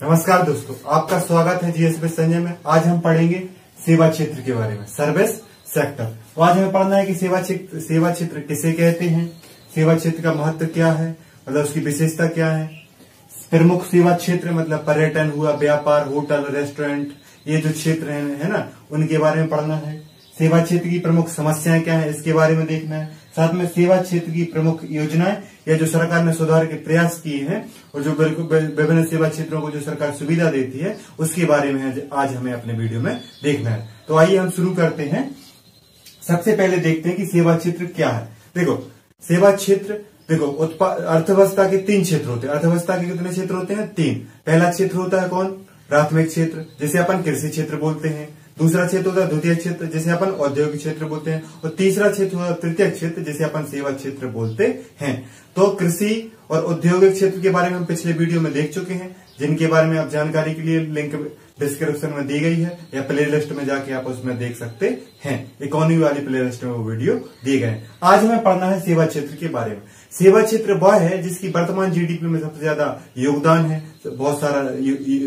नमस्कार दोस्तों, आपका स्वागत है जीएसपी संजय में। आज हम पढ़ेंगे सेवा क्षेत्र के बारे में, सर्विस सेक्टर। तो आज हमें पढ़ना है कि सेवा क्षेत्र किसे कहते हैं, सेवा क्षेत्र का महत्व क्या है, मतलब उसकी विशेषता क्या है। प्रमुख सेवा क्षेत्र मतलब पर्यटन हुआ, व्यापार, होटल, रेस्टोरेंट, ये जो क्षेत्र है ना, उनके बारे में पढ़ना है। सेवा क्षेत्र की प्रमुख समस्याएं क्या है, इसके बारे में देखना है। साथ में सेवा क्षेत्र की प्रमुख योजनाएं या जो सरकार ने सुधार के प्रयास किए हैं और जो विभिन्न सेवा क्षेत्रों को जो सरकार सुविधा देती है, उसके बारे में आज हमें अपने वीडियो में देखना है। तो आइए हम शुरू करते हैं। सबसे पहले देखते हैं कि सेवा क्षेत्र क्या है। देखो, सेवा क्षेत्र अर्थव्यवस्था के 3 क्षेत्र होते हैं। अर्थव्यवस्था के कितने क्षेत्र होते हैं? 3। पहला क्षेत्र होता है कौन? प्राथमिक क्षेत्र, जिसे अपन कृषि क्षेत्र बोलते हैं। दूसरा क्षेत्र होता है द्वितीय क्षेत्र, जिसे अपन औद्योगिक क्षेत्र बोलते हैं। और तीसरा क्षेत्र होता है तृतीय क्षेत्र, जिसे अपन सेवा क्षेत्र बोलते हैं। तो कृषि और औद्योगिक क्षेत्र के बारे में हम पिछले वीडियो में देख चुके हैं, जिनके बारे में आप जानकारी के लिए लिंक डिस्क्रिप्शन में दी गई है या प्ले लिस्ट में जाके आप उसमें देख सकते हैं। इकोनॉमी वाली प्ले लिस्ट में वो वीडियो दिए गए हैं। आज हमें पढ़ना है सेवा क्षेत्र के बारे में। सेवा क्षेत्र वह है जिसकी वर्तमान जीडीपी में सबसे ज्यादा योगदान है, बहुत सारा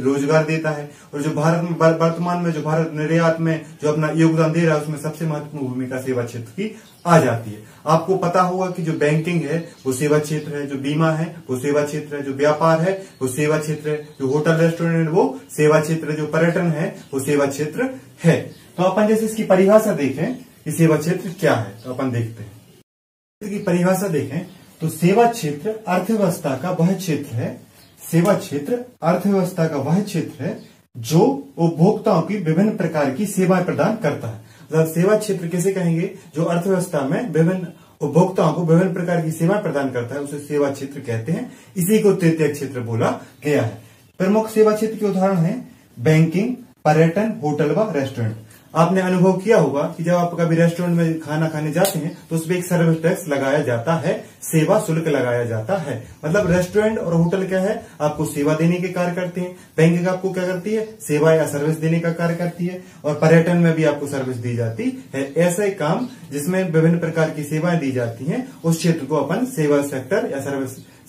रोजगार देता है, और जो भारत में वर्तमान में जो भारत निर्यात में जो अपना योगदान दे रहा है, उसमें सबसे महत्वपूर्ण भूमिका सेवा क्षेत्र की आ जाती है। आपको पता होगा कि जो बैंकिंग है वो सेवा क्षेत्र है, जो बीमा है वो सेवा क्षेत्र है, जो व्यापार है वो सेवा क्षेत्र है, जो होटल रेस्टोरेंट वो सेवा क्षेत्र है, जो पर्यटन है वो सेवा क्षेत्र है। तो अपन जैसे इसकी परिभाषा देखें कि सेवा क्षेत्र क्या है, तो अपन देखते हैं की परिभाषा देखें तो सेवा क्षेत्र अर्थव्यवस्था का वह क्षेत्र है, सेवा क्षेत्र अर्थव्यवस्था का वह क्षेत्र है जो उपभोक्ताओं की विभिन्न प्रकार की सेवाएं प्रदान करता है। मतलब सेवा क्षेत्र किसे कहेंगे? जो अर्थव्यवस्था में विभिन्न उपभोक्ताओं को विभिन्न प्रकार की सेवाएं प्रदान करता है, उसे सेवा क्षेत्र कहते हैं। इसी को तृतीय क्षेत्र बोला गया है। प्रमुख सेवा क्षेत्र के उदाहरण हैं बैंकिंग, पर्यटन, होटल व रेस्टोरेंट। आपने अनुभव किया होगा कि जब आप कभी रेस्टोरेंट में खाना खाने जाते हैं तो उसमें एक सर्विस टैक्स लगाया जाता है, सेवा शुल्क लगाया जाता है। मतलब रेस्टोरेंट और होटल क्या है? आपको सेवा देने के कार्य करते हैं। बैंक आपको क्या करती है? सेवा या सर्विस देने का कार्य करती है। और पर्यटन में भी आपको सर्विस दी जाती है। ऐसे काम जिसमें विभिन्न प्रकार की सेवाएं दी जाती हैं, उस क्षेत्र को अपन सेवा सेक्टर या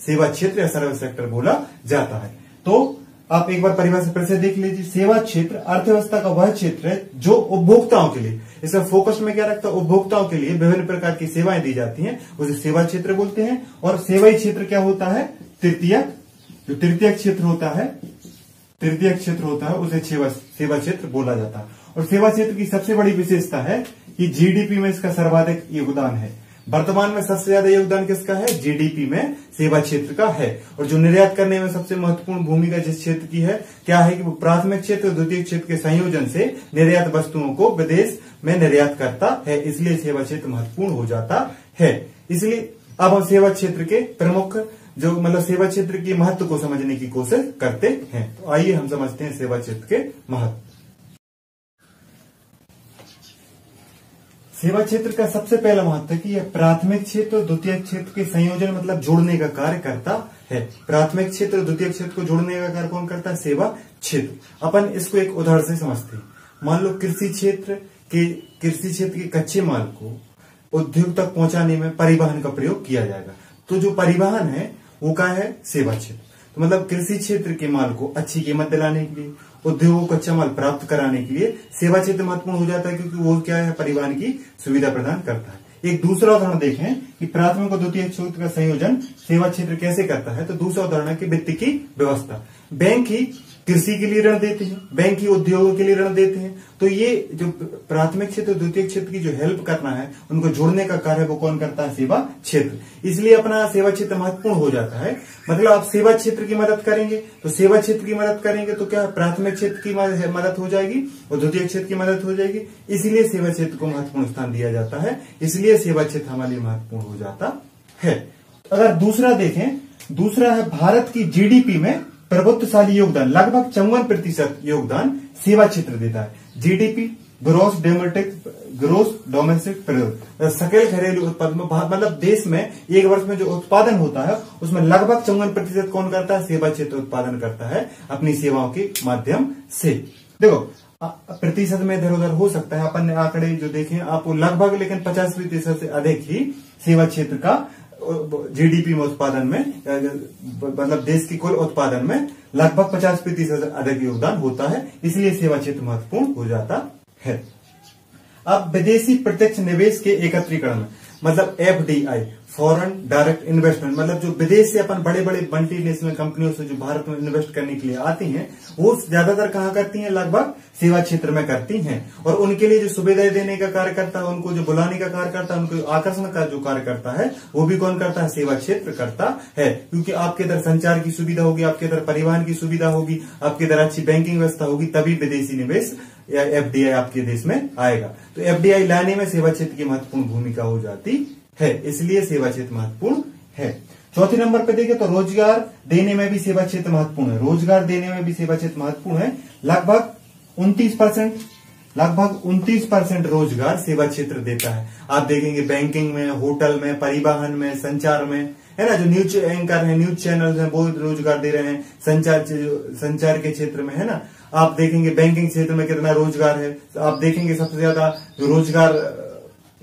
सेवा क्षेत्र या सर्विस सेक्टर बोला जाता है। तो आप एक बार परिभाषा फिर से देख लीजिए। सेवा क्षेत्र अर्थव्यवस्था का वह क्षेत्र है जो उपभोक्ताओं के लिए, इसका फोकस में क्या रखता है? उपभोक्ताओं के लिए विभिन्न प्रकार की सेवाएं दी जाती हैं, उसे सेवा क्षेत्र बोलते हैं। और सेवाई क्षेत्र क्या होता है? तृतीय क्षेत्र होता है, उसे सेवा क्षेत्र बोला जाता है। और सेवा क्षेत्र की सबसे बड़ी विशेषता है कि जीडीपी में इसका सर्वाधिक योगदान है। वर्तमान में सबसे ज्यादा योगदान किसका है? जीडीपी में सेवा क्षेत्र का है। और जो निर्यात करने में सबसे महत्वपूर्ण भूमिका जिस क्षेत्र की है, क्या है कि वो प्राथमिक क्षेत्र और द्वितीय क्षेत्र के संयोजन से निर्यात वस्तुओं को विदेश में निर्यात करता है। इसलिए सेवा क्षेत्र महत्वपूर्ण हो जाता है। इसलिए अब हम सेवा क्षेत्र के प्रमुख सेवा क्षेत्र के महत्व को समझने की कोशिश करते हैं। तो आइए हम समझते हैं सेवा क्षेत्र के महत्व। सेवा क्षेत्र का सबसे पहला महत्व है कि यह प्राथमिक क्षेत्र और द्वितीय क्षेत्र के संयोजन मतलब जोड़ने का कार्य करता है। प्राथमिक क्षेत्र और द्वितीय क्षेत्र को जोड़ने का कार्य कौन करता है? सेवा क्षेत्र। अपन इसको एक उदाहरण से समझते हैं। मान लो कृषि क्षेत्र के कच्चे माल को उद्योग तक पहुंचाने में परिवहन का प्रयोग किया जाएगा। तो जो परिवहन है वो क्या है? सेवा क्षेत्र। तो मतलब कृषि क्षेत्र के माल को अच्छी कीमत दिलाने के लिए, उद्योगों को कच्चा माल प्राप्त कराने के लिए सेवा क्षेत्र महत्वपूर्ण हो जाता है, क्योंकि वो क्या है? परिवहन की सुविधा प्रदान करता है। एक दूसरा उदाहरण देखें कि प्राथमिक और द्वितीय क्षेत्र का संयोजन सेवा क्षेत्र कैसे करता है। तो दूसरा उदाहरण है कि वित्त की व्यवस्था। बैंक ही कृषि के लिए ऋण देते हैं, बैंक ही उद्योगों के लिए ऋण देते हैं। तो ये जो प्राथमिक क्षेत्र और द्वितीय क्षेत्र की जो हेल्प करना है, उनको जोड़ने का कार्य वो कौन करता है? सेवा क्षेत्र। इसलिए अपना सेवा क्षेत्र महत्वपूर्ण हो जाता है। मतलब आप सेवा क्षेत्र की मदद करेंगे तो सेवा क्षेत्र की मदद करेंगे तो क्या प्राथमिक क्षेत्र की मदद हो जाएगी और द्वितीय क्षेत्र की मदद हो जाएगी। इसलिए सेवा क्षेत्र को महत्वपूर्ण स्थान दिया जाता है। इसलिए सेवा क्षेत्र हमारे लिए महत्वपूर्ण हो जाता है। अगर दूसरा देखें, दूसरा है भारत की जीडीपी में प्रभुत्वशाली योगदान। लगभग 54% योगदान सेवा क्षेत्र देता है। जीडीपी ग्रोस डोमेस्टिक प्रोडक्ट, सकल घरेलू उत्पादन, मतलब देश में एक वर्ष में जो उत्पादन होता है उसमें लगभग 54% कौन करता है? सेवा क्षेत्र उत्पादन करता है अपनी सेवाओं के माध्यम से। देखो प्रतिशत में इधर उधर हो सकता है, अपन ने आंकड़े जो देखे आपको लगभग, लेकिन 50% से अधिक ही सेवा क्षेत्र का जीडीपी में उत्पादन में, मतलब देश की कुल उत्पादन में लगभग 50% अधिक योगदान होता है, इसलिए सेवा क्षेत्र महत्वपूर्ण हो जाता है। अब विदेशी प्रत्यक्ष निवेश के एकत्रीकरण में, मतलब FDI, फॉरेन डायरेक्ट इन्वेस्टमेंट, मतलब जो विदेश से अपन बड़े बड़े मल्टीनेशनल कंपनियों से जो भारत में इन्वेस्ट करने के लिए आती हैं, वो ज्यादातर कहाँ करती हैं? लगभग सेवा क्षेत्र में करती हैं। और उनके लिए जो सुविधाएं देने का कार्य करता है, उनको जो बुलाने का कार्य करता है, उनको आकर्षण का जो कार्य करता है, वो भी कौन करता है? सेवा क्षेत्र करता है। क्योंकि आपके इधर संचार की सुविधा होगी, आपके इधर परिवहन की सुविधा होगी, आपके इधर अच्छी बैंकिंग व्यवस्था होगी, तभी विदेशी निवेश या FDI आपके देश में आएगा। तो FDI लाने में सेवा क्षेत्र की महत्वपूर्ण भूमिका हो जाती है, इसलिए सेवा क्षेत्र महत्वपूर्ण है। चौथे नंबर पे देखें तो रोजगार देने में भी सेवा क्षेत्र महत्वपूर्ण है। रोजगार देने में भी सेवा क्षेत्र महत्वपूर्ण है। लगभग 29% रोजगार सेवा क्षेत्र देता है। आप देखेंगे बैंकिंग में, होटल में, परिवहन में, संचार में, है ना, जो न्यूज एंकर है, न्यूज चैनल है, वो रोजगार दे रहे हैं। संचार के क्षेत्र में, है ना, आप देखेंगे बैंकिंग क्षेत्र में कितना रोजगार है। आप देखेंगे सबसे ज्यादा जो रोजगार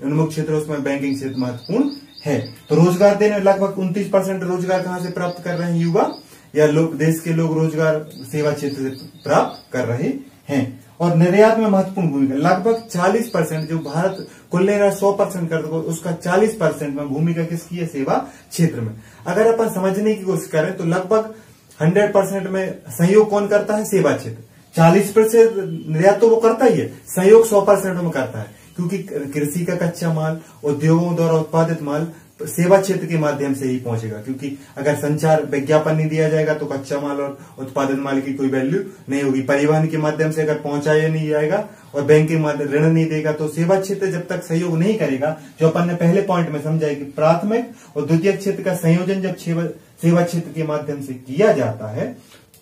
उन्मुख क्षेत्र, उसमें बैंकिंग क्षेत्र महत्वपूर्ण है। तो रोजगार देने लगभग 29% रोजगार कहां से प्राप्त कर रहे हैं? युवा या लोग, देश के लोग रोजगार सेवा क्षेत्र से प्राप्त कर रहे हैं। और निर्यात में महत्वपूर्ण भूमिका, लगभग 40%, जो भारत कुल निर्यात 100% कर दो, उसका 40% में भूमिका किसकी है? सेवा क्षेत्र में। अगर अपन समझने की कोशिश करें तो लगभग 100% में सहयोग कौन करता है? सेवा क्षेत्र। 40% निर्यात तो वो करता ही है, सहयोग 100% में करता है। क्योंकि कृषि का कच्चा माल, उद्योगों द्वारा उत्पादित माल सेवा क्षेत्र के माध्यम से ही पहुंचेगा। क्योंकि अगर संचार विज्ञापन नहीं दिया जाएगा तो कच्चा माल और उत्पादित माल की कोई वैल्यू नहीं होगी। परिवहन के माध्यम से अगर पहुंचाया नहीं जाएगा और बैंकिंग ऋण नहीं देगा, तो सेवा क्षेत्र जब तक सहयोग नहीं करेगा, जो अपन ने पहले पॉइंट में समझा है कि प्राथमिक और द्वितीयक क्षेत्र का संयोजन जब सेवा क्षेत्र के माध्यम से किया जाता है,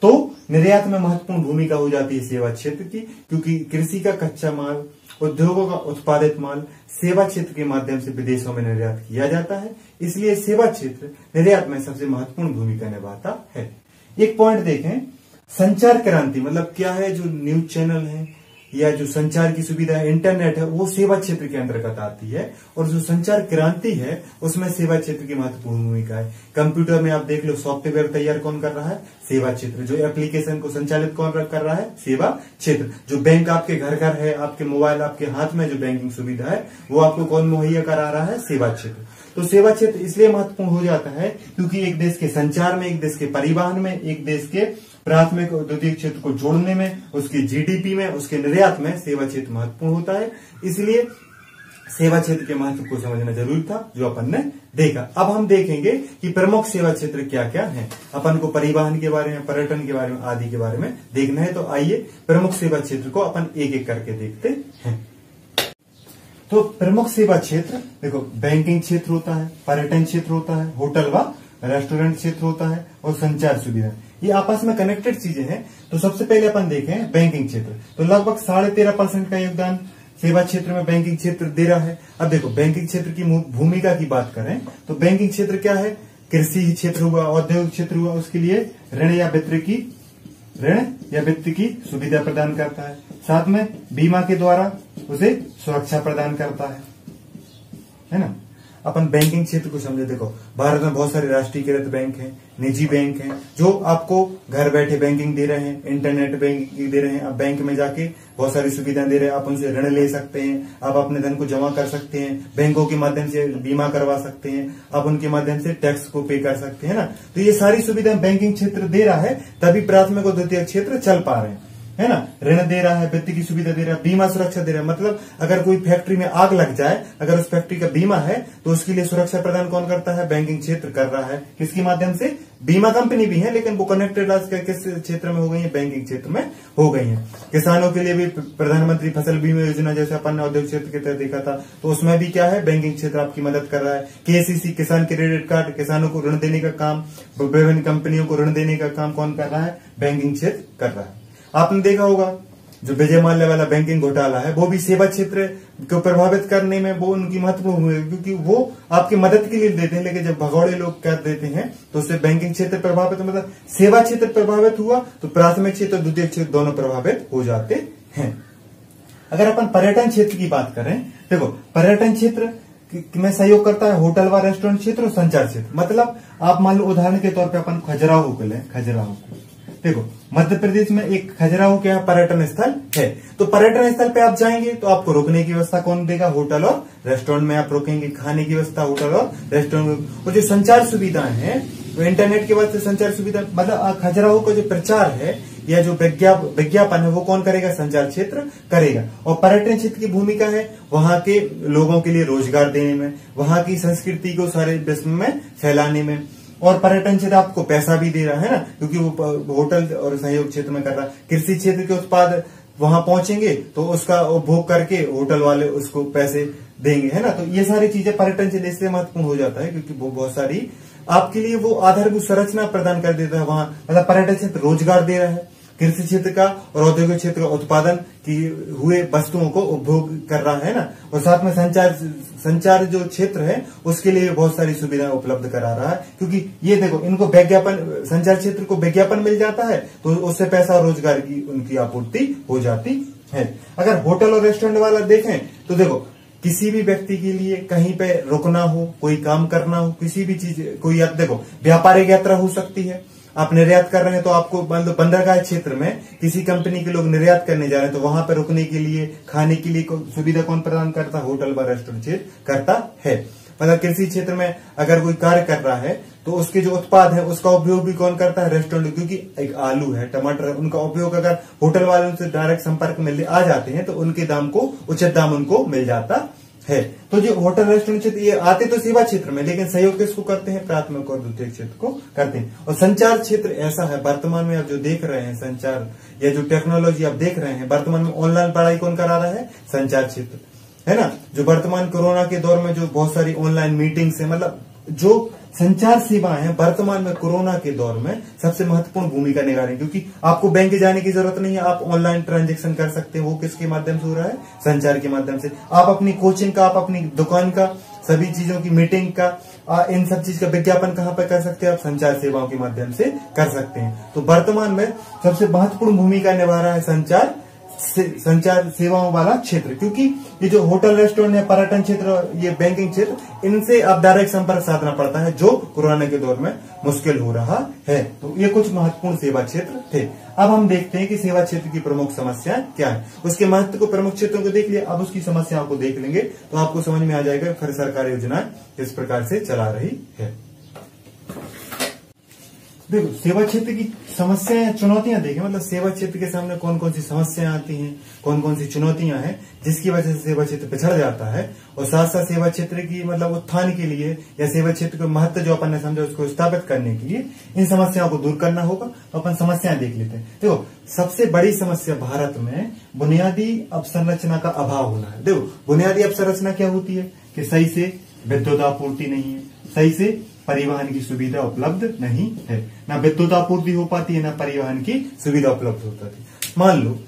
तो निर्यात में महत्वपूर्ण भूमिका हो जाती है सेवा क्षेत्र की। क्योंकि कृषि का कच्चा माल, उद्योगों का उत्पादित माल सेवा क्षेत्र के माध्यम से विदेशों में निर्यात किया जाता है, इसलिए सेवा क्षेत्र निर्यात में सबसे महत्वपूर्ण भूमिका निभाता है। एक पॉइंट देखें, संचार क्रांति मतलब क्या है? जो न्यूज चैनल है या जो संचार की सुविधा है, इंटरनेट है, वो सेवा क्षेत्र के अंतर्गत आती है। और जो संचार क्रांति है, उसमें सेवा क्षेत्र की महत्वपूर्ण भूमिका है। कंप्यूटर में आप देख लो, सॉफ्टवेयर तैयार कौन कर रहा है? सेवा क्षेत्र। जो एप्लीकेशन को संचालित कौन कर रहा है? सेवा क्षेत्र। जो बैंक आपके घर घर है, आपके मोबाइल आपके हाथ में जो बैंकिंग सुविधा है, वो आपको कौन मुहैया करा रहा है? सेवा क्षेत्र। तो सेवा क्षेत्र इसलिए महत्वपूर्ण हो जाता है क्योंकि एक देश के संचार में, एक देश के परिवहन में, एक देश के प्राथमिक और द्वितीयक क्षेत्र को जोड़ने में, उसकी GDP में, उसके निर्यात में सेवा क्षेत्र महत्वपूर्ण होता है। इसलिए सेवा क्षेत्र के महत्व को समझना जरूरी था, जो अपन ने देखा। अब हम देखेंगे कि प्रमुख सेवा क्षेत्र क्या क्या हैं। अपन को परिवहन के बारे में, पर्यटन के बारे में, आदि के बारे में देखना है। तो आइए प्रमुख सेवा क्षेत्र को अपन एक एक करके देखते हैं। तो प्रमुख सेवा क्षेत्र देखो, बैंकिंग क्षेत्र होता है, पर्यटन क्षेत्र होता है, होटल व रेस्टोरेंट क्षेत्र होता है, और संचार सुविधा। ये आपस में कनेक्टेड चीजें हैं। तो सबसे पहले अपन देखें बैंकिंग क्षेत्र। तो लगभग 13.5% का योगदान सेवा क्षेत्र में बैंकिंग क्षेत्र दे रहा है। अब देखो, बैंकिंग क्षेत्र की भूमिका की बात करें तो बैंकिंग क्षेत्र क्या है? कृषि क्षेत्र हुआ, औद्योगिक क्षेत्र हुआ, उसके लिए ऋण या वित्त की सुविधा प्रदान करता है। साथ में बीमा के द्वारा उसे सुरक्षा प्रदान करता है ना। अपन बैंकिंग क्षेत्र को समझे। देखो, भारत में बहुत सारे राष्ट्रीयकृत बैंक हैं, निजी बैंक हैं, जो आपको घर बैठे बैंकिंग दे रहे हैं, इंटरनेट बैंकिंग दे रहे हैं। आप बैंक में जाके बहुत सारी सुविधाएं दे रहे हैं। आप उनसे ऋण ले सकते हैं, आप अपने धन को जमा कर सकते हैं, बैंकों के माध्यम से बीमा करवा सकते हैं, आप उनके माध्यम से टैक्स को पे कर सकते हैं ना। तो ये सारी सुविधाएं बैंकिंग क्षेत्र दे रहा है, तभी प्राथमिक और द्वितीयक क्षेत्र चल पा रहे हैं, है ना। ऋण दे रहा है, वित्त की सुविधा दे रहा है, बीमा सुरक्षा दे रहा है। मतलब अगर कोई फैक्ट्री में आग लग जाए, अगर उस फैक्ट्री का बीमा है, तो उसके लिए सुरक्षा प्रदान कौन करता है? बैंकिंग क्षेत्र कर रहा है। किसके माध्यम से? बीमा कंपनी भी है, लेकिन वो कनेक्टेड किस क्षेत्र में हो गई है? बैंकिंग क्षेत्र में हो गई है। किसानों के लिए भी प्रधानमंत्री फसल बीमा योजना, जैसे अपन ने औद्योगिक क्षेत्र के तहत देखा था, तो उसमें भी क्या है? बैंकिंग क्षेत्र आपकी मदद कर रहा है। KCC किसान क्रेडिट कार्ड, किसानों को ऋण देने का काम, विभिन्न कंपनियों को ऋण देने का काम कौन कर रहा है? बैंकिंग क्षेत्र कर रहा है। आपने देखा होगा, जो विजय माल्या वाला बैंकिंग घोटाला है, वो भी सेवा क्षेत्र को प्रभावित करने में वो उनकी महत्वपूर्ण भूमिका है, क्योंकि वो आपकी मदद के लिए देते हैं, लेकिन जब भगौड़े लोग कर देते हैं तो उससे बैंकिंग क्षेत्र प्रभावित, मतलब सेवा क्षेत्र प्रभावित हुआ, तो प्राथमिक क्षेत्र और द्वितीय क्षेत्र दोनों प्रभावित हो जाते हैं। अगर अपन पर्यटन क्षेत्र की बात करें, देखो पर्यटन क्षेत्र में सहयोग करता है होटल व रेस्टोरेंट क्षेत्र और संचार क्षेत्र। मतलब आप मान लो उदाहरण के तौर पे अपन खजुराहो को लें, खजुराहो को देखो मध्य प्रदेश में एक खजुराहो क्या है, पर्यटन स्थल है। तो पर्यटन स्थल पे आप जाएंगे तो आपको रुकने की व्यवस्था कौन देगा, होटल और रेस्टोरेंट में आप रुकेंगे, खाने की व्यवस्था होटल और रेस्टोरेंट। और जो संचार सुविधाएं हैं, तो इंटरनेट के बाद से संचार सुविधा, मतलब खजुराहो का जो प्रचार है या जो विज्ञापन है वो कौन करेगा, संचार क्षेत्र करेगा। और पर्यटन क्षेत्र की भूमिका है वहां के लोगों के लिए रोजगार देने में, वहां की संस्कृति को सारे विश्व में फैलाने में। और पर्यटन क्षेत्र आपको पैसा भी दे रहा है ना, क्योंकि वो होटल और सहयोग क्षेत्र में कर रहा है। कृषि क्षेत्र के उत्पाद वहां पहुंचेंगे तो उसका उपभोग करके होटल वाले उसको पैसे देंगे, है ना। तो ये सारी चीजें पर्यटन क्षेत्र इसलिए महत्वपूर्ण हो जाता है क्योंकि वो बहुत सारी आपके लिए वो आधारभूत संरचना प्रदान कर देता है वहां। मतलब पर्यटन क्षेत्र रोजगार दे रहा है, कृषि क्षेत्र का और औद्योगिक क्षेत्र का उत्पादन की हुए वस्तुओं को उपभोग कर रहा है ना। और साथ में संचार जो क्षेत्र है उसके लिए बहुत सारी सुविधाएं उपलब्ध करा रहा है, क्योंकि ये देखो इनको विज्ञापन, संचार क्षेत्र को विज्ञापन मिल जाता है तो उससे पैसा और रोजगार की उनकी आपूर्ति हो जाती है। अगर होटल और रेस्टोरेंट वाला देखें तो देखो किसी भी व्यक्ति के लिए कहीं पे रुकना हो, कोई काम करना हो, किसी भी चीज, कोई देखो व्यापारिक यात्रा हो सकती है, आप निर्यात कर रहे हैं तो आपको मतलब बंदरगाह क्षेत्र में किसी कंपनी के लोग निर्यात करने जा रहे हैं तो वहां पर रुकने के लिए, खाने के लिए सुविधा कौन प्रदान करता है, होटल व रेस्टोरेंट क्षेत्र करता है। मतलब कृषि क्षेत्र में अगर कोई कार्य कर रहा है तो उसके जो उत्पाद है उसका उपयोग भी कौन करता है, रेस्टोरेंट। क्योंकि एक आलू है, टमाटर है, उनका उपयोग अगर होटल वालों से डायरेक्ट संपर्क में आ जाते हैं तो उनके दाम को, उचित दाम उनको मिल जाता है। तो जो होटल रेस्टोरेंट क्षेत्र ये आते तो सेवा क्षेत्र में, लेकिन सहयोग किसको करते हैं, प्राथमिक और द्वितीयक क्षेत्र को करते हैं। और संचार क्षेत्र ऐसा है वर्तमान में आप जो देख रहे हैं, संचार या जो टेक्नोलॉजी आप देख रहे हैं वर्तमान में, ऑनलाइन पढ़ाई कौन करा रहा है, संचार क्षेत्र, है ना। जो वर्तमान कोरोना के दौर में जो बहुत सारी ऑनलाइन मीटिंग्स है, मतलब जो संचार सेवाएं हैं वर्तमान में कोरोना के दौर में सबसे महत्वपूर्ण भूमिका निभा रही है, क्योंकि आपको बैंक जाने की जरूरत नहीं है, आप ऑनलाइन ट्रांजैक्शन कर सकते हैं। वो किसके माध्यम से हो रहा है, संचार के माध्यम से। आप अपनी कोचिंग का, आप अपनी दुकान का, सभी चीजों की मीटिंग का, इन सब चीज का विज्ञापन कहां पर कर सकते हैं, आप संचार सेवाओं के माध्यम से कर सकते हैं। तो वर्तमान में सबसे महत्वपूर्ण भूमिका निभा रहा है संचार सेवाओं वाला क्षेत्र, क्योंकि ये जो होटल रेस्टोरेंट है, पर्यटन क्षेत्र, ये बैंकिंग क्षेत्र, इनसे आप डायरेक्ट संपर्क साधना पड़ता है जो कोरोना के दौर में मुश्किल हो रहा है। तो ये कुछ महत्वपूर्ण सेवा क्षेत्र थे। अब हम देखते हैं कि सेवा क्षेत्र की प्रमुख समस्याएं क्या है। उसके महत्व को, प्रमुख क्षेत्रों को देख लिया, अब उसकी समस्याओं को देख लेंगे तो आपको समझ में आ जाएगा फिर सरकारी योजनाएं किस प्रकार से चला रही है। देखो सेवा क्षेत्र की समस्याएं, चुनौतियां देखें, मतलब सेवा क्षेत्र के सामने कौन कौन सी समस्याएं आती हैं, कौन कौन सी चुनौतियां हैं जिसकी वजह से सेवा क्षेत्र पिछड़ जाता है। और साथ साथ सेवा क्षेत्र की मतलब उत्थान के लिए या सेवा क्षेत्र का महत्व जो अपन ने समझा उसको स्थापित करने के लिए इन समस्याओं को दूर करना होगा। तो अपन समस्याएं देख लेते हैं। देखो सबसे बड़ी समस्या भारत में बुनियादी अवसंरचना का अभाव होना है। देखो बुनियादी अवसंरचना क्या होती है कि सही से विद्युत आपूर्ति नहीं है, सही से परिवहन की सुविधा उपलब्ध नहीं है, ना विद्युत आपूर्ति हो पाती है, ना परिवहन की सुविधा उपलब्ध हो पाती है। मान लो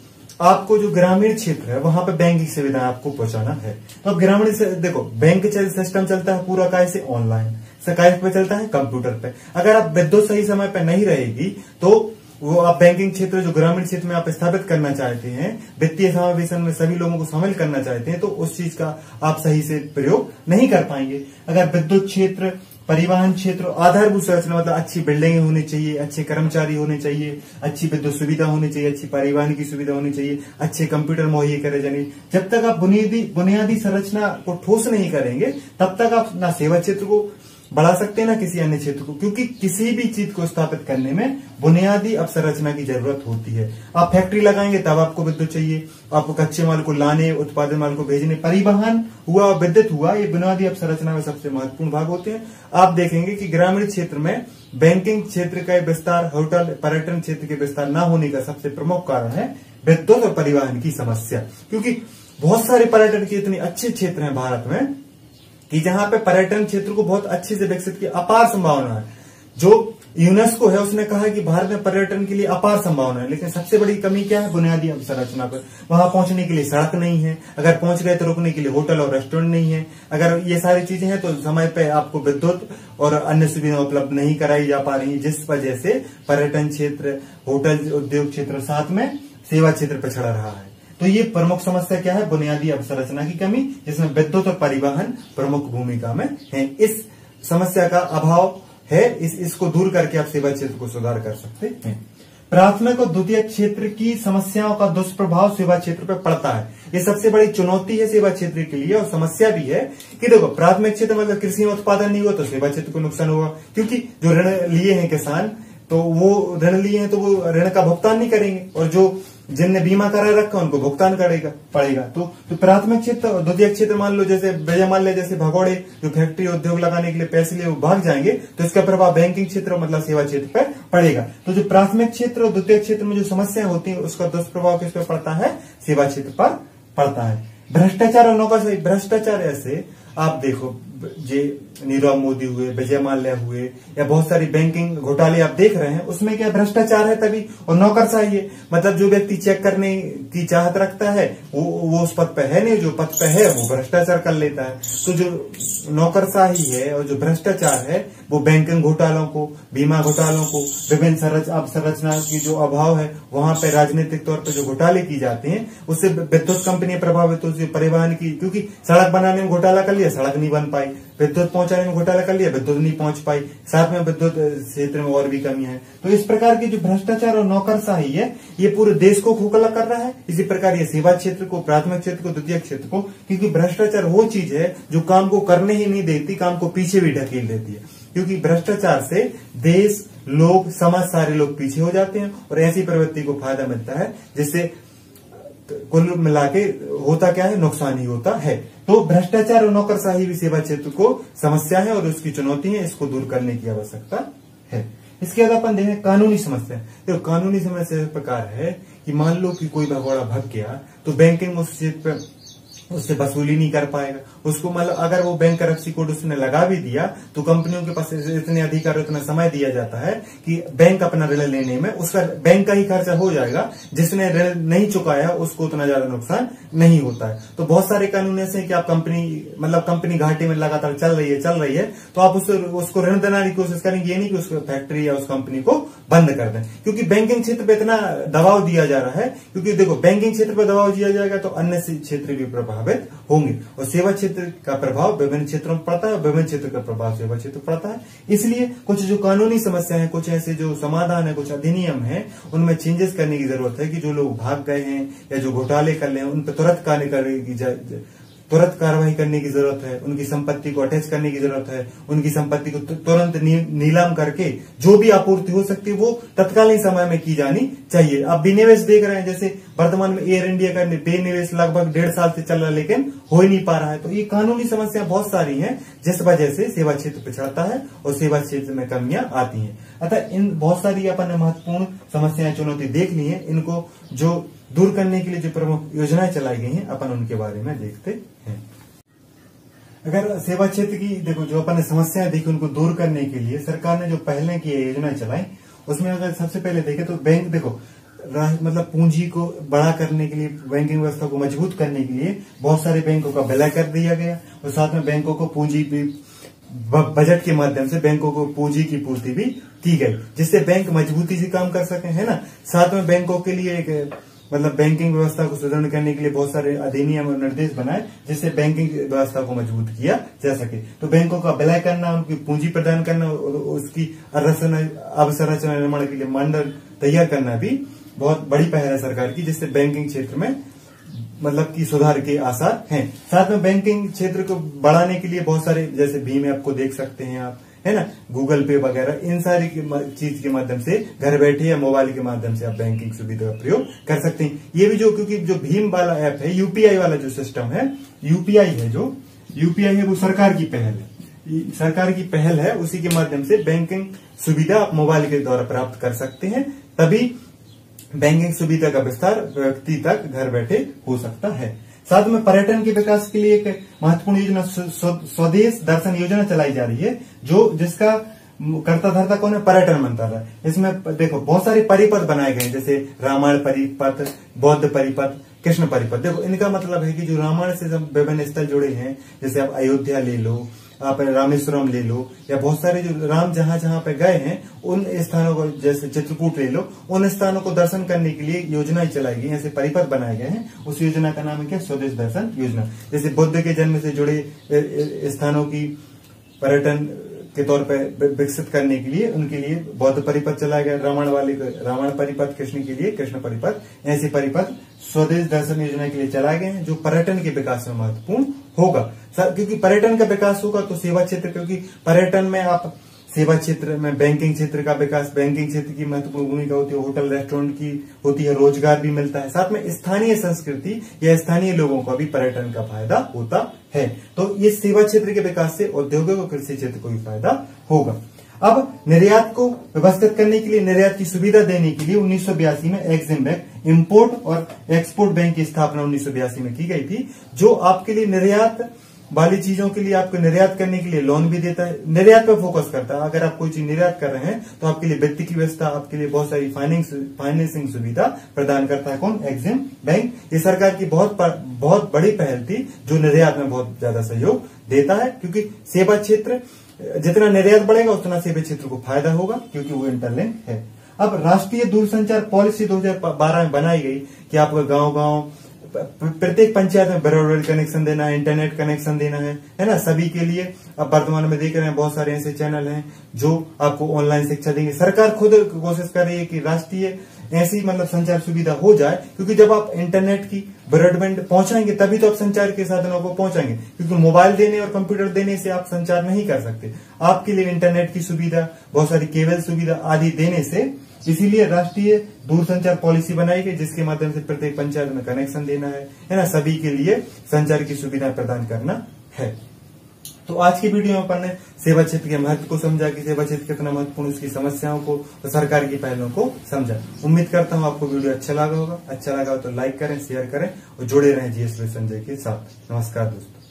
आपको जो ग्रामीण क्षेत्र है वहां पे बैंकिंग सुविधा आपको पहुंचाना है, तो अब ग्रामीण से देखो बैंक सिस्टम चलता है पूरा कैसे, ऑनलाइन, स्काइप पे चलता है, कंप्यूटर पे। अगर आप विद्युत सही समय पे नहीं रहेगी तो वो आप बैंकिंग क्षेत्र जो ग्रामीण क्षेत्र में आप स्थापित करना चाहते हैं, वित्तीय समावेशन में सभी लोगों को शामिल करना चाहते हैं, तो उस चीज का आप सही से प्रयोग नहीं कर पाएंगे। अगर विद्युत क्षेत्र, परिवहन क्षेत्र, आधारभूत संरचना मतलब अच्छी बिल्डिंगें होनी चाहिए, अच्छे कर्मचारी होने चाहिए, अच्छी विद्युत सुविधा होनी चाहिए, अच्छी परिवहन की सुविधा होनी चाहिए, अच्छे कंप्यूटर मुहैया करे जाने। जब तक आप बुनियादी संरचना को ठोस नहीं करेंगे तब तक आप ना सेवा क्षेत्र को बढ़ा सकते हैं ना किसी अन्य क्षेत्र को, क्योंकि किसी भी चीज को स्थापित करने में बुनियादी अवसंरचना की जरूरत होती है। आप फैक्ट्री लगाएंगे तब आपको विद्युत चाहिए, आपको कच्चे माल को लाने, उत्पादन माल को भेजने, परिवहन हुआ, विद्युत हुआ, ये बुनियादी अवसंरचना में सबसे महत्वपूर्ण भाग होते हैं। आप देखेंगे कि ग्रामीण क्षेत्र में बैंकिंग क्षेत्र का विस्तार, होटल, पर्यटन क्षेत्र के विस्तार न होने का सबसे प्रमुख कारण है विद्युत और परिवहन की समस्या, क्योंकि बहुत सारे पर्यटन के इतने अच्छे क्षेत्र हैं भारत में कि जहां पे पर्यटन क्षेत्र को बहुत अच्छे से विकसित की अपार संभावना है। जो यूनेस्को है उसने कहा है कि भारत में पर्यटन के लिए अपार संभावना है, लेकिन सबसे बड़ी कमी क्या है, बुनियादी अवसंरचना पर। वहां पहुंचने के लिए सड़क नहीं है, अगर पहुंच गए तो रुकने के लिए होटल और रेस्टोरेंट नहीं है। अगर ये सारी चीजें हैं तो समय पे आपको विद्युत और अन्य सुविधा उपलब्ध नहीं कराई जा पा रही है, जिस वजह से पर्यटन क्षेत्र, होटल उद्योग क्षेत्र, साथ में सेवा क्षेत्र पिछड़ रहा है। तो ये प्रमुख समस्या क्या है, बुनियादी अवसंरचना की कमी, जिसमें विद्युत और परिवहन प्रमुख भूमिका में है। इस समस्या का अभाव है, इसको दूर करके आप सेवा क्षेत्र को सुधार कर सकते हैं। प्राथमिक और द्वितीय क्षेत्र की समस्याओं का दुष्प्रभाव सेवा क्षेत्र पर पड़ता है। ये सबसे बड़ी चुनौती है सेवा क्षेत्र के लिए और समस्या भी है कि देखो प्राथमिक क्षेत्र मतलब कृषि में उत्पादन नहीं हुआ तो सेवा क्षेत्र को नुकसान होगा, क्योंकि जो ऋण लिए हैं किसान तो वो ऋण लिए हैं तो वो ऋण का भुगतान नहीं करेंगे और जो जिनने बीमा करा रखा उनको भुगतान पड़ेगा। तो प्राथमिक क्षेत्र और द्वितीय क्षेत्र मान लो जैसे मान ले जैसे भगोड़े जो फैक्ट्री उद्योग लगाने के लिए पैसे लिए वो भाग जाएंगे तो इसका प्रभाव बैंकिंग क्षेत्र मतलब सेवा क्षेत्र पर पड़ेगा। तो जो प्राथमिक क्षेत्र और द्वितीय क्षेत्र में जो समस्याएं होती है उसका दुष्प्रभाव किस पर पड़ता है? सेवा क्षेत्र पर पड़ता है। भ्रष्टाचार और नौकरशाही। भ्रष्टाचार ऐसे आप देखो जे नीरव मोदी हुए, विजय माल्या हुए या बहुत सारी बैंकिंग घोटाले आप देख रहे हैं, उसमें क्या भ्रष्टाचार है तभी, और नौकरशाही है मतलब जो व्यक्ति चेक करने की चाहत रखता है वो उस पद पे है नहीं, जो पद पे है वो भ्रष्टाचार कर लेता है। तो जो नौकरशाही है और जो भ्रष्टाचार है वो बैंकिंग घोटालों को, बीमा घोटालों को, विभिन्न अवसंरचना की जो अभाव है वहां पे राजनीतिक तौर पर जो घोटाले की जाते हैं उससे विद्युत कंपनियां प्रभावित होती है, परिवहन की, क्योंकि सड़क बनाने में घोटाला कर लिया सड़क नहीं बन पाई, विद्युत पहुंचाने में घोटाला कर लिया विद्युत नहीं पहुंच पाई, साथ में विद्युत क्षेत्र में और भी कमियां हैं। तो इस प्रकार की जो भ्रष्टाचार और नौकरशाही है ये पूरे देश को खोखला कर रहा है। इसी प्रकार ये सेवा क्षेत्र को, प्राथमिक क्षेत्र को, द्वितीय क्षेत्र को, क्योंकि भ्रष्टाचार वो चीज है जो काम को करने ही नहीं देती, काम को पीछे भी ढकेल देती है, क्योंकि भ्रष्टाचार से देश, लोग, समाज सारे लोग पीछे हो जाते हैं और ऐसी प्रवृत्ति को फायदा मिलता है जिससे कुल मिला के होता क्या है? नुकसान ही होता है। तो भ्रष्टाचार और नौकरशाही भी सेवा क्षेत्र को समस्या है और उसकी चुनौती है, इसको दूर करने की आवश्यकता है। इसके बाद अपन देखें कानूनी समस्या। देखो कानूनी समस्या इस प्रकार है कि मान लो कि कोई भगोड़ा भग गया तो बैंकिंग उस क्षेत्र पर उससे वसूली नहीं कर पाएगा, उसको मतलब अगर वो बैंक करप्सी कोड उसने लगा भी दिया तो कंपनियों के पास इतने अधिकार, इतना समय दिया जाता है कि बैंक अपना ऋण लेने में उसका बैंक का ही खर्चा हो जाएगा, जिसने ऋण नहीं चुकाया उसको उतना ज्यादा नुकसान नहीं होता है। तो बहुत सारे कानून ऐसे हैं कि आप कंपनी घाटे में लगातार चल रही है तो आप उसको ऋण देने की कोशिश करेंगे, ये नहीं कि उस फैक्ट्री या उस कंपनी को बंद कर दें, क्योंकि बैंकिंग क्षेत्र पे इतना दबाव दिया जा रहा है। क्योंकि देखो बैंकिंग क्षेत्र पर दबाव दिया जाएगा तो अन्य क्षेत्र भी प्रभावित होंगे और सेवा क्षेत्र का प्रभाव विभिन्न क्षेत्रों में पड़ता है और विभिन्न क्षेत्र का प्रभाव सेवा क्षेत्र पड़ता है। इसलिए कुछ जो कानूनी समस्या है, कुछ ऐसे जो समाधान है, कुछ अधिनियम है, उनमें चेंजेस करने की जरूरत है कि जो लोग भाग गए हैं या जो घोटाले कर रहे हैं उन पर तुरंत कार्रवाई करने की जरूरत है, उनकी संपत्ति को अटैच करने की जरूरत है, उनकी संपत्ति को तुरंत नीलाम करके जो भी आपूर्ति हो सकती है वो तत्कालीन समय में की जानी चाहिए। अब विनिवेश देख रहे हैं, जैसे वर्तमान में एयर इंडिया का बेनिवेश लगभग 1.5 साल से चल रहा है लेकिन हो ही नहीं पा रहा है। तो ये कानूनी समस्या बहुत सारी हैं जिस वजह से सेवा क्षेत्र पिछड़ता है और सेवा क्षेत्र में कमियां आती हैं। अतः इन बहुत सारी अपन महत्वपूर्ण समस्याएं, चुनौती देख ली है, इनको जो दूर करने के लिए जो प्रमुख योजनाएं चलाई गई हैं अपन उनके बारे में देखते हैं। अगर सेवा क्षेत्र की देखो जो अपन ने समस्याएं देखी उनको दूर करने के लिए सरकार ने जो पहले की योजनाएं चलाई उसमें अगर सबसे पहले देखें तो बैंक देखो मतलब पूंजी को बड़ा करने के लिए, बैंकिंग व्यवस्था को मजबूत करने के लिए बहुत सारे बैंकों का विलय कर दिया गया और साथ में बैंकों को पूंजी भी बजट के माध्यम से बैंकों को पूंजी की पूर्ति भी की गई, जिससे बैंक मजबूती से काम कर सके, है ना। साथ में बैंकों के लिए एक मतलब बैंकिंग व्यवस्था को सुदृढ़ करने के लिए बहुत सारे अधिनियम और निर्देश बनाए जिससे बैंकिंग व्यवस्था को मजबूत किया जा सके। तो बैंकों का विलय करना, उनकी पूंजी प्रदान करना, उसकी अवसंरचना निर्माण के लिए मंडल तैयार करना भी बहुत बड़ी पहल है सरकार की, जिससे बैंकिंग क्षेत्र में मतलब की सुधार के आसार हैं। साथ में बैंकिंग क्षेत्र को बढ़ाने के लिए बहुत सारे जैसे भीम ऐप को देख सकते हैं आप, है ना, गूगल पे वगैरह, इन सारी चीज के माध्यम से घर बैठे या मोबाइल के माध्यम से आप बैंकिंग सुविधा का प्रयोग कर सकते हैं। ये भी क्योंकि जो भीम वाला ऐप है, यूपीआई वाला जो सिस्टम है, यूपीआई है वो सरकार की पहल है, उसी के माध्यम से बैंकिंग सुविधा आप मोबाइल के द्वारा प्राप्त कर सकते हैं, तभी बैंकिंग सुविधा का विस्तार व्यक्ति तक घर बैठे हो सकता है। साथ में पर्यटन के विकास के लिए एक महत्वपूर्ण योजना स्वदेश दर्शन योजना चलाई जा रही है, जिसका कर्ता धर्ता कौन है? पर्यटन मंत्रालय। इसमें देखो बहुत सारे परिपथ बनाए गए जैसे रामायण परिपथ, बौद्ध परिपथ, कृष्ण परिपथ। देखो इनका मतलब है कि जो रामायण से विभिन्न स्थल जुड़े हैं, जैसे आप अयोध्या ले लो, आप रामेश्वरम ले लो, या बहुत सारे जो राम जहां पे गए हैं उन स्थानों को, जैसे चित्रकूट ले लो, उन स्थानों को दर्शन करने के लिए योजनाएं चलाई गई, ऐसे परिपथ बनाए गए हैं। उस योजना का नाम है क्या? स्वदेश दर्शन योजना। जैसे बुद्ध के जन्म से जुड़े स्थानों की पर्यटन के तौर पर विकसित करने के लिए उनके लिए बौद्ध परिपथ चलाया गया, रावण परिपथ, कृष्ण के लिए कृष्ण परिपथ, ऐसे परिपथ स्वदेश दर्शन योजना के लिए चलाए गए हैं जो पर्यटन के विकास में महत्वपूर्ण होगा। क्योंकि पर्यटन का विकास होगा तो सेवा क्षेत्र, क्योंकि पर्यटन में आप सेवा क्षेत्र में बैंकिंग क्षेत्र का विकास, बैंकिंग क्षेत्र की महत्वपूर्ण भूमिका होती है, होटल रेस्टोरेंट की होती है, रोजगार भी मिलता है, साथ में स्थानीय संस्कृति या स्थानीय लोगों का भी पर्यटन का फायदा होता है। तो ये सेवा क्षेत्र के विकास से औद्योगिक और कृषि क्षेत्र को भी फायदा होगा। अब निर्यात को व्यवस्थित करने के लिए, निर्यात की सुविधा देने के लिए 1982 में एक्जिम बैंक, इंपोर्ट और एक्सपोर्ट बैंक की स्थापना 1982 में की गई थी, जो आपके लिए निर्यात वाली चीजों के लिए, आपको निर्यात करने के लिए लोन भी देता है, निर्यात पर फोकस करता है। अगर आप कोई चीज निर्यात कर रहे हैं तो आपके लिए वित्त की व्यवस्था, आपके लिए बहुत सारी फाइनेंसिंग सुविधा प्रदान करता है। कौन? एक्जिम बैंक। ये सरकार की बहुत बड़ी पहल थी जो निर्यात में बहुत ज्यादा सहयोग देता है, क्योंकि सेवा क्षेत्र जितना निर्यात बढ़ेगा उतना सेवा क्षेत्र को फायदा होगा, क्योंकि वो इंटरलिंक है। अब राष्ट्रीय दूरसंचार पॉलिसी 2012 में बनाई गई कि आपको गांव प्रत्येक पंचायत में ब्रॉडबैंड कनेक्शन देना है, इंटरनेट कनेक्शन देना है ना, सभी के लिए। अब वर्तमान में देख रहे हैं बहुत सारे ऐसे चैनल हैं जो आपको ऑनलाइन शिक्षा देंगे। सरकार खुद कोशिश कर रही है कि राष्ट्रीय ऐसी संचार सुविधा हो जाए, क्योंकि जब आप इंटरनेट की ब्रॉडबैंड पहुंचाएंगे तभी तो आप संचार के साधनों को पहुंचाएंगे, क्योंकि मोबाइल देने और कंप्यूटर देने से आप संचार नहीं कर सकते। आपके लिए इंटरनेट की सुविधा, बहुत सारी केबल सुविधा आदि देने से, इसीलिए राष्ट्रीय दूरसंचार पॉलिसी बनाई गई, जिसके माध्यम से प्रत्येक पंचायत में कनेक्शन देना है ना, सभी के लिए संचार की सुविधा प्रदान करना है। तो आज की वीडियो में अपन ने सेवा क्षेत्र के महत्व को समझा कि सेवा क्षेत्र कितना महत्वपूर्ण, उसकी समस्याओं को और सरकार की पहलों को समझा। उम्मीद करता हूं आपको वीडियो अच्छा लगा होगा। अच्छा लगा हो तो लाइक करें, शेयर करें और जुड़े रहें जीएस विद संजय के साथ। नमस्कार दोस्तों।